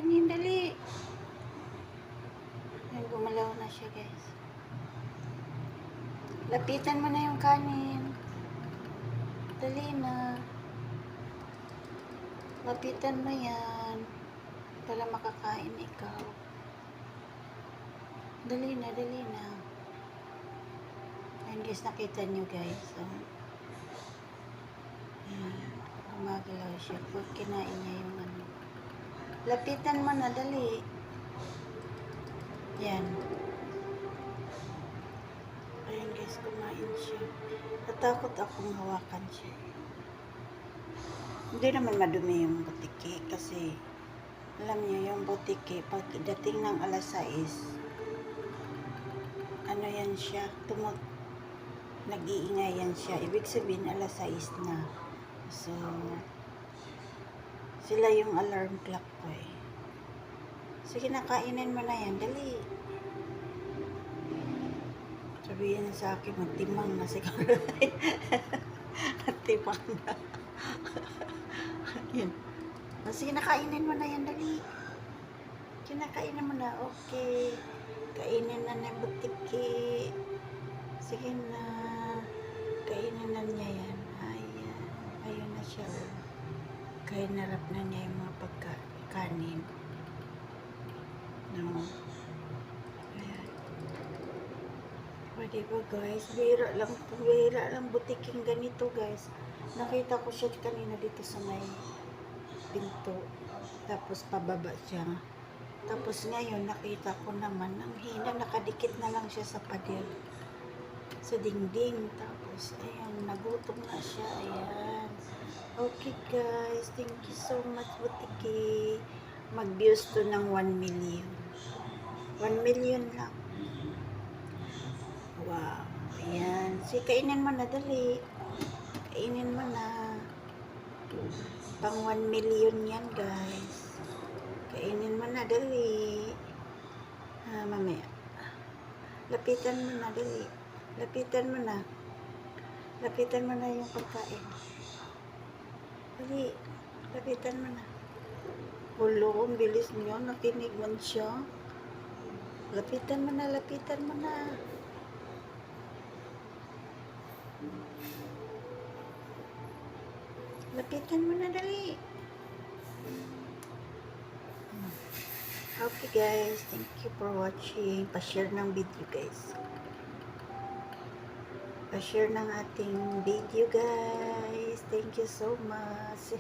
Kainin, dali. Ay, gumalaw na siya, guys. Lapitan mo na yung kanin. Dali na. Lapitan mo yan. Para makakain ikaw. Dali na, dali na. Ayan, guys, nakita nyo, guys. Ayan. Gumagalaw siya. Pag kinain niya yung ano. Lapitan mo na, dali. Yan. Ayan, guys, kumain siya. Natakot akong hawakan siya. Hindi naman madumi yung butiki kasi alam niyo yung butiki pag dating ng alas 6 ano yan siya, nag-iingay yan siya. Ibig sabihin alas 6 na. So sila yung alarm clock ko eh. Sige, nakainin mo na yan, dali. Sabihin sa akin, magtimang na siguro. Magtimang na. Yun. Sige, nakainin mo na yan, dali. Kinakainin mo na, okay. Kainin na na butiki. Sige na. Kainin na niya yan. Ayan. Ayun na siya. Kaya narap na niya yung mga pagkanin. No. Ayan. Pwede ba, guys? Bira lang butiking ganito, guys. Nakita ko siya kanina dito sa may pinto. Tapos pababa siya. Tapos ngayon nakita ko naman ang hina, nakadikit na lang siya sa pader. Sa dingding. Tapos ayan, nagutom na siya. Ayan. Okay, guys. Thank you so much, butiki. Mag-views to ng 1 million. 1 million lang. Wow. Ayan. Sige, kainin mo na, dali. Kainin mo na. Pang 1 million yan, guys. Kainin mo na, dali. Mamaya. Lapitan mo na, dali. Lapitan mo na. Lapitan mo na yung pagkain. Dali. Lapitan mo na. Hulo, ang bilis niyo. Nakinig man siya. Lapitan mo na, lapitan mo na. Lapitan mo na, dali. Okay, guys. Thank you for watching. Pa-share ng video, guys. Pa-share ng ating video, guys. Thank you so much.